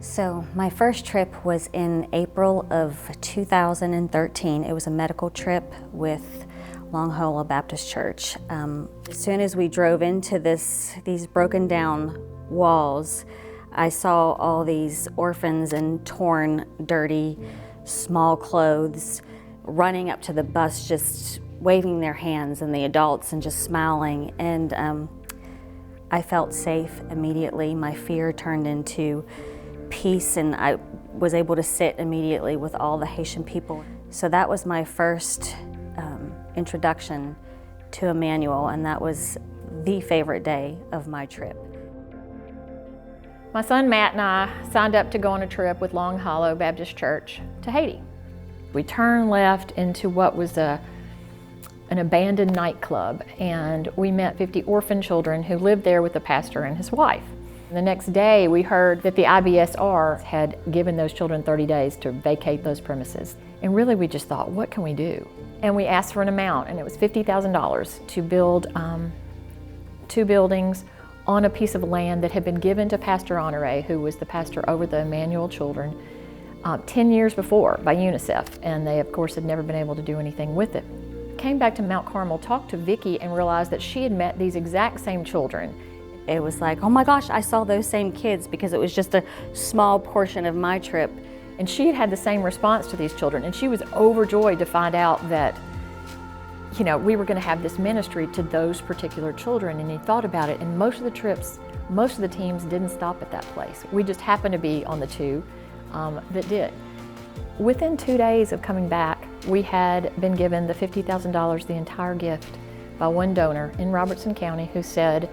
So my first trip was in April of 2013. It was a medical trip with Long Hollow Baptist Church. As soon as we drove into these broken down walls, I saw all these orphans in torn, dirty, small clothes running up to the bus, just waving their hands, and the adults and just smiling. And I felt safe immediately. My fear turned into peace, and I was able to sit immediately with all the Haitian people. So that was my first introduction to Emmanuel, and that was the favorite day of my trip. My son Matt and I signed up to go on a trip with Long Hollow Baptist Church to Haiti. We turned left into what was an abandoned nightclub, and we met 50 orphan children who lived there with the pastor and his wife. The next day we heard that the IBSR had given those children 30 days to vacate those premises. And really we just thought, what can we do? And we asked for an amount, and it was $50,000 to build 2 buildings on a piece of land that had been given to Pastor Honore, who was the pastor over the Emmanuel children, 10 years before by UNICEF, and they of course had never been able to do anything with it. Came back to Mount Carmel, talked to Vicki, and realized that she had met these exact same children. It was like, oh my gosh, I saw those same kids, because it was just a small portion of my trip. And she had had the same response to these children, and she was overjoyed to find out that, you know, we were going to have this ministry to those particular children. And he thought about it, and most of the trips, most of the teams didn't stop at that place. We just happened to be on the 2 that did. Within 2 days of coming back, we had been given the $50,000, the entire gift, by one donor in Robertson County who said,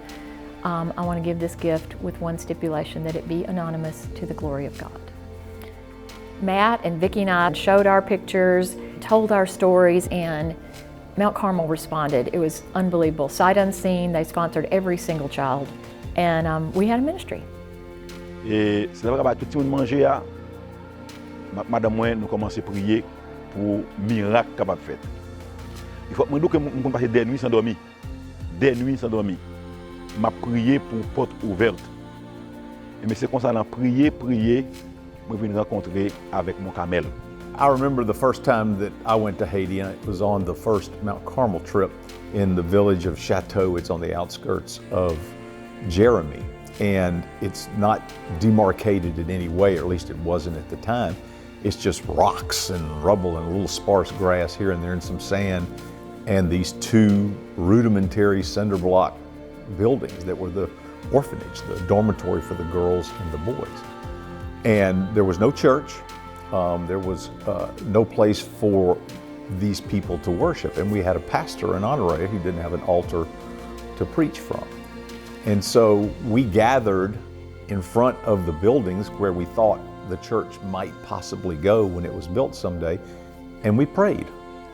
I want to give this gift with one stipulation, that it be anonymous to the glory of God. Matt and Vicki and I showed our pictures, told our stories, and Mount Carmel responded. It was unbelievable. Sight unseen, they sponsored every single child, and we had a ministry. Et c'est là que tout le monde manger, madame moi nous commençons à prier pour miracle capable faire. Il faut que nous passer des nuits sans dormir. Des nuits sans dormir. M'a prié pour porte ouverte. Et c'est comme ça, on a prié, je viens rencontrer avec mon camel. I remember the first time that I went to Haiti, and it was on the first Mount Carmel trip in the village of Chateau. It's on the outskirts of Jeremy, and it's not demarcated in any way, or at least it wasn't at the time. It's just rocks and rubble and a little sparse grass here and there and some sand, and these 2 rudimentary cinder block buildings that were the orphanage, the dormitory for the girls and the boys. And there was no church, there was no place for these people to worship, and we had a pastor, an honorary, who didn't have an altar to preach from. And so we gathered in front of the buildings where we thought the church might possibly go when it was built someday, and we prayed.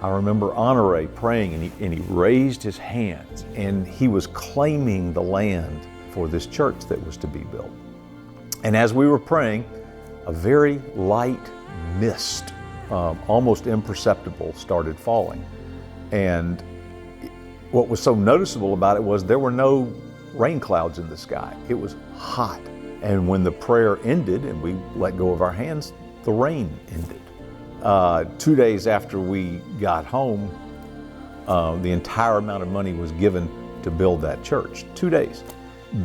I remember Honore praying, and he raised his hands, and he was claiming the land for this church that was to be built. And as we were praying, a very light mist, almost imperceptible, started falling. And what was so noticeable about it was there were no rain clouds in the sky. It was hot. And when the prayer ended and we let go of our hands, the rain ended. 2 days after we got home, the entire amount of money was given to build that church. 2 days.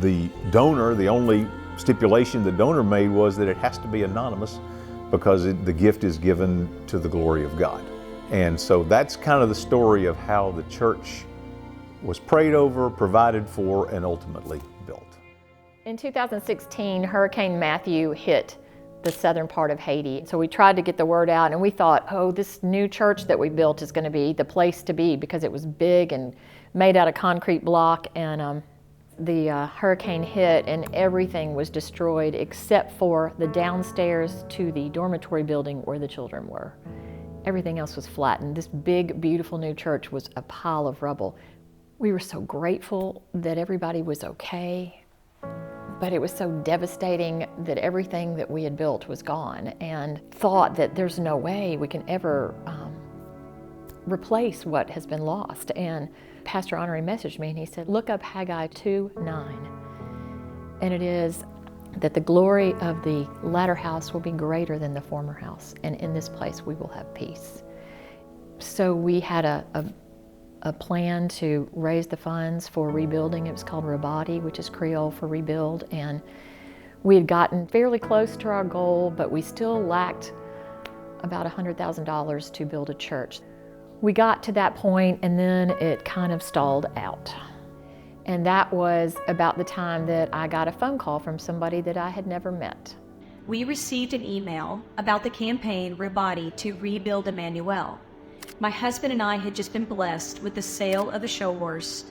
The donor, the only stipulation the donor made was that it has to be anonymous, because the gift is given to the glory of God. And so that's kind of the story of how the church was prayed over, provided for, and ultimately built. In 2016, Hurricane Matthew hit the southern part of Haiti. So we tried to get the word out, and we thought, oh, this new church that we built is going to be the place to be, because it was big and made out of concrete block. And the hurricane hit, and everything was destroyed except for the downstairs to the dormitory building where the children were. Everything else was flattened. This big, beautiful new church was a pile of rubble. We were so grateful that everybody was okay, but it was so devastating that everything that we had built was gone, and thought that there's no way we can ever replace what has been lost. And Pastor Honore messaged me, and he said, look up Haggai 2:9. And it is, that the glory of the latter house will be greater than the former house, and in this place we will have peace. So we had a plan to raise the funds for rebuilding. It was called Rabati, which is Creole for rebuild, and we had gotten fairly close to our goal, but we still lacked about $100,000 to build a church. We got to that point, and then it kind of stalled out. And that was about the time that I got a phone call from somebody that I had never met. We received an email about the campaign Rabati to rebuild Emmanuel. My husband and I had just been blessed with the sale of a show horse,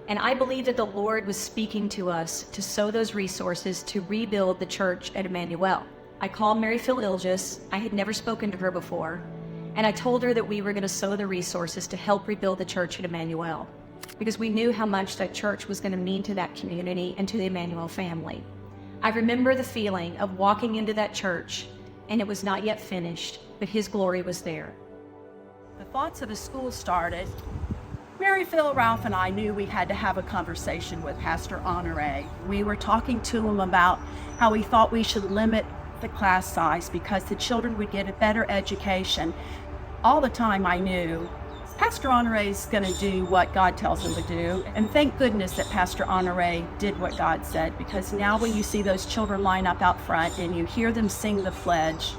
and I believe that the Lord was speaking to us to sow those resources to rebuild the church at Emmanuel. I called Mary Phil Ilgis. I had never spoken to her before, and I told her that we were going to sow the resources to help rebuild the church at Emmanuel, because we knew how much that church was going to mean to that community and to the Emmanuel family. I remember the feeling of walking into that church, and it was not yet finished, but His glory was there. The thoughts of the school started. Mary Phil, Ralph, and I knew we had to have a conversation with Pastor Honore. We were talking to him about how we thought we should limit the class size because the children would get a better education. All the time I knew Pastor Honore is going to do what God tells him to do. And thank goodness that Pastor Honore did what God said, because now when you see those children line up out front and you hear them sing the pledge,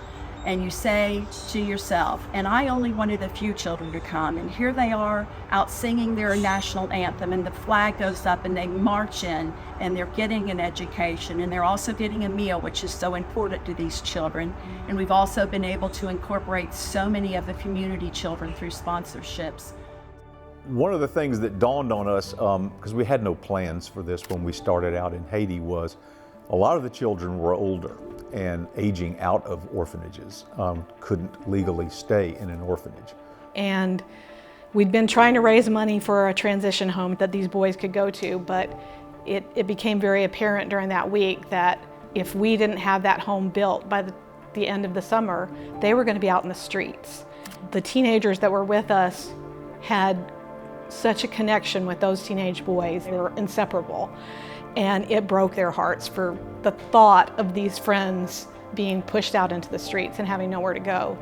and you say to yourself, and I only wanted a few children to come, and here they are out singing their national anthem, and the flag goes up and they march in, and they're getting an education, and they're also getting a meal, which is so important to these children. And we've also been able to incorporate so many of the community children through sponsorships. One of the things that dawned on us, because we had no plans for this when we started out in Haiti, was a lot of the children were older and aging out of orphanages, couldn't legally stay in an orphanage. And we'd been trying to raise money for a transition home that these boys could go to, but it became very apparent during that week that if we didn't have that home built by the end of the summer, they were going to be out in the streets. The teenagers that were with us had such a connection with those teenage boys. They were inseparable. And it broke their hearts for the thought of these friends being pushed out into the streets and having nowhere to go.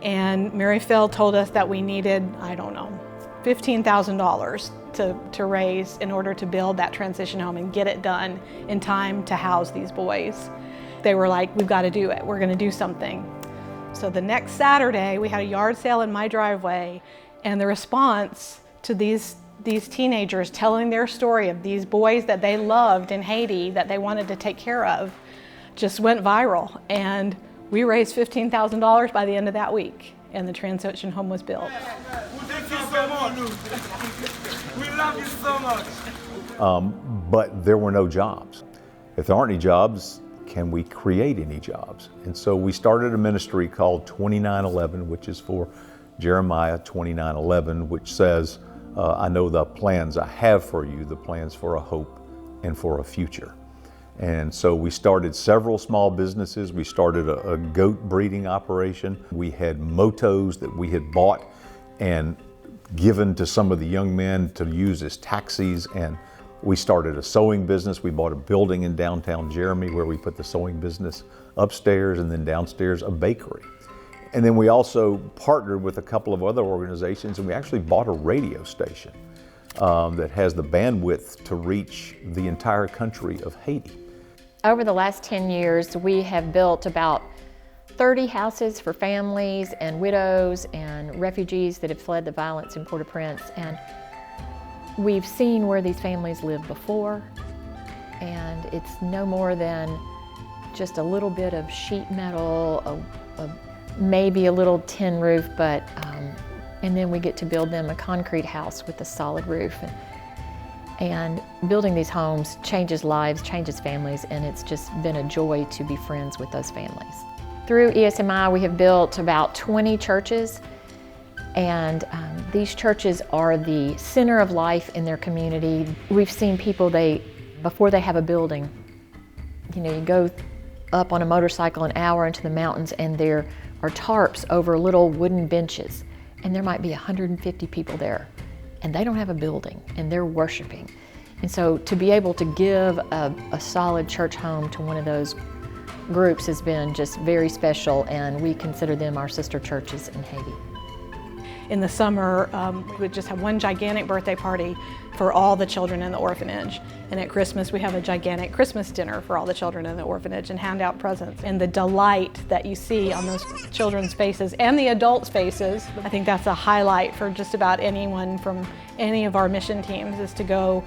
And Mary Phil told us that we needed, I don't know, $15,000 to raise in order to build that transition home and get it done in time to house these boys. They were like, we've got to do it. We're going to do something. So the next Saturday, we had a yard sale in my driveway, and the response to these teenagers telling their story of these boys that they loved in Haiti that they wanted to take care of just went viral. And we raised $15,000 by the end of that week, and the transition home was built. Thank you so much. We love you so much. But there were no jobs. If there aren't any jobs, can we create any jobs? And so we started a ministry called 2911, which is for Jeremiah 29:11, which says, I know the plans I have for you, the plans for a hope and for a future. And so we started several small businesses. We started a goat breeding operation. We had motos that we had bought and given to some of the young men to use as taxis. And we started a sewing business. We bought a building in downtown Jeremy where we put the sewing business upstairs, and then downstairs a bakery. And then we also partnered with a couple of other organizations, and we actually bought a radio station that has the bandwidth to reach the entire country of Haiti. Over the last 10 years, we have built about 30 houses for families and widows and refugees that have fled the violence in Port-au-Prince. And we've seen where these families lived before, and it's no more than just a little bit of sheet metal, maybe a little tin roof, but and then we get to build them a concrete house with a solid roof. And building these homes changes lives, changes families, and it's just been a joy to be friends with those families. Through ESMI, we have built about 20 churches, and these churches are the center of life in their community. We've seen people, before they have a building, you go up on a motorcycle an hour into the mountains, and there are tarps over little wooden benches, and there might be 150 people there, and they don't have a building, and they're worshiping. And so to be able to give a solid church home to one of those groups has been just very special, and we consider them our sister churches in Haiti. In the summer, we would just have one gigantic birthday party for all the children in the orphanage. And at Christmas, we have a gigantic Christmas dinner for all the children in the orphanage and hand out presents. And the delight that you see on those children's faces and the adults' faces, I think that's a highlight for just about anyone from any of our mission teams, is to go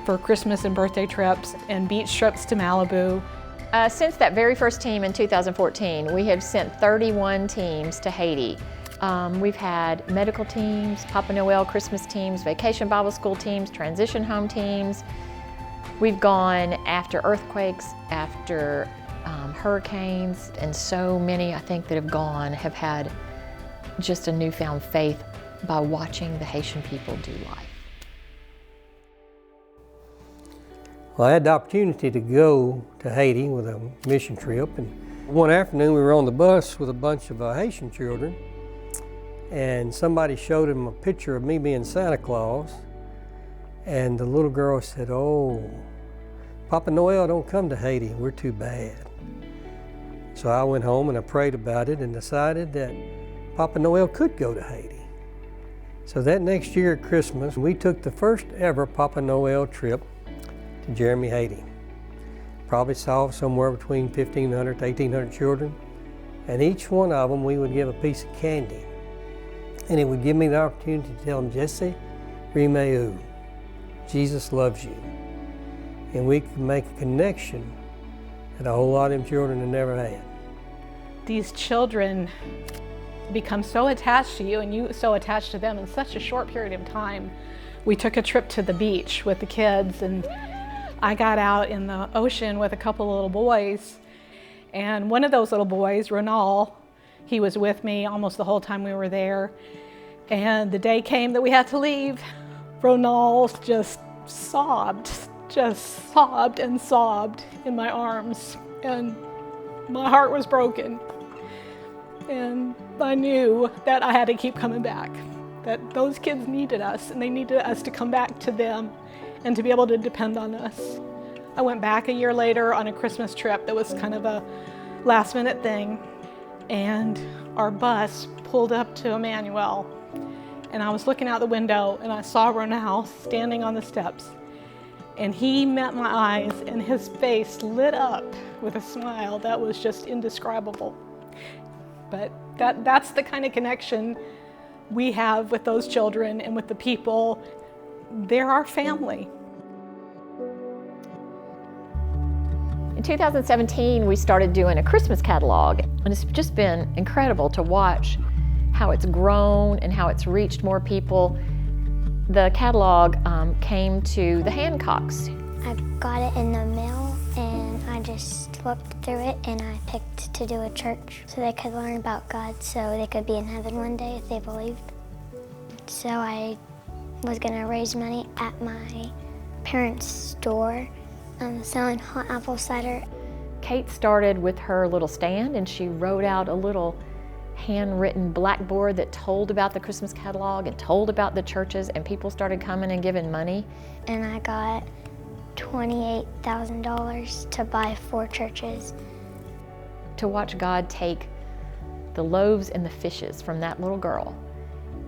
for Christmas and birthday trips and beach trips to Malibu. Since that very first team in 2014, we have sent 31 teams to Haiti. We've had medical teams, Papa Noel Christmas teams, vacation Bible school teams, transition home teams. We've gone after earthquakes, after hurricanes, and so many I think that have had just a newfound faith by watching the Haitian people do life. Well, I had the opportunity to go to Haiti with a mission trip, and one afternoon we were on the bus with a bunch of Haitian children, and somebody showed them a picture of me being Santa Claus, and the little girl said, "Oh, Papa Noel don't come to Haiti, we're too bad." So I went home and I prayed about it and decided that Papa Noel could go to Haiti. So that next year at Christmas, we took the first ever Papa Noel trip to Jeremy, Haiti. Probably saw somewhere between 1,500 to 1,800 children, and each one of them we would give a piece of candy. And it would give me the opportunity to tell them, "Jesse, Rimeu, Jesus loves you." And we could make a connection that a whole lot of them children had never had. These children become so attached to you and you so attached to them in such a short period of time. We took a trip to the beach with the kids, and I got out in the ocean with a couple of little boys, and one of those little boys, Ronald, he was with me almost the whole time we were there. And the day came that we had to leave. Ronald just sobbed and sobbed in my arms, and my heart was broken. And I knew that I had to keep coming back, that those kids needed us, and they needed us to come back to them and to be able to depend on us. I went back a year later on a Christmas trip that was kind of a last minute thing, and our bus pulled up to Emmanuel, and I was looking out the window and I saw Ronald standing on the steps, and he met my eyes and his face lit up with a smile that was just indescribable. But that's the kind of connection we have with those children and with the people. They're our family. In 2017, we started doing a Christmas catalog, and it's just been incredible to watch how it's grown and how it's reached more people. The catalog came to the Hancocks. I got it in the mail, and I just looked through it, and I picked to do a church so they could learn about God, so they could be in heaven one day if they believed. So I was gonna raise money at my parents' store, selling hot apple cider. Kate started with her little stand, and she wrote out a little handwritten blackboard that told about the Christmas catalog and told about the churches, and people started coming and giving money. And I got $28,000 to buy 4 churches. To watch God take the loaves and the fishes from that little girl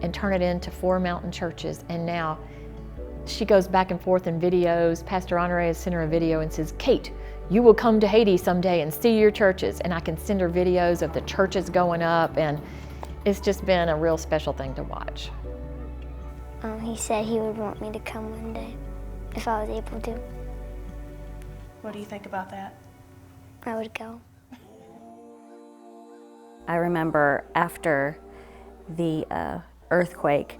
and turn it into 4 mountain churches, and now she goes back and forth in videos. Pastor Honore has sent her a video and says, "Kate, you will come to Haiti someday and see your churches," and I can send her videos of the churches going up, and it's just been a real special thing to watch. He said he would want me to come one day if I was able to. What do you think about that? I would go. I remember after the earthquake,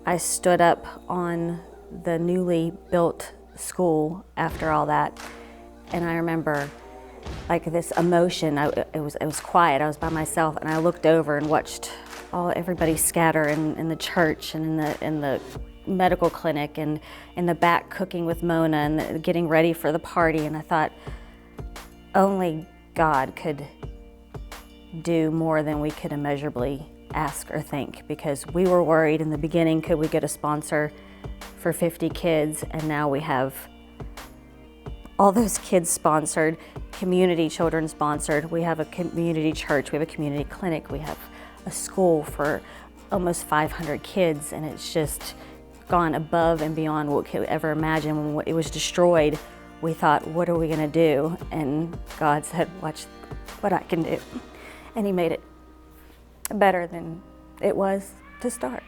I stood up on the newly built school after all that, and I remember like this emotion. It was quiet. I was by myself, and I looked over and watched everybody scatter in the church and in the medical clinic and in the back cooking with Mona and getting ready for the party. And I thought, only God could do more than we could immeasurably ask or think, because we were worried in the beginning, could we get a sponsor for 50 kids? And now we have all those kids sponsored, community children sponsored. We have a community church, we have a community clinic, we have a school for almost 500 kids, and it's just gone above and beyond what we could ever imagine. When it was destroyed, we thought, what are we gonna do? And God said, watch what I can do. And He made it better than it was to start.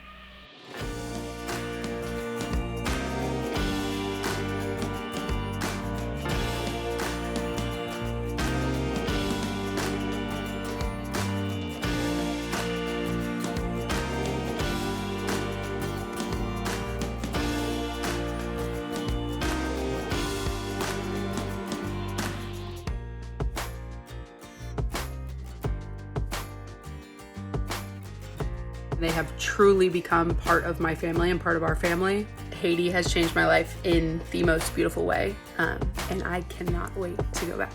They have truly become part of my family and part of our family. Haiti has changed my life in the most beautiful way, and I cannot wait to go back.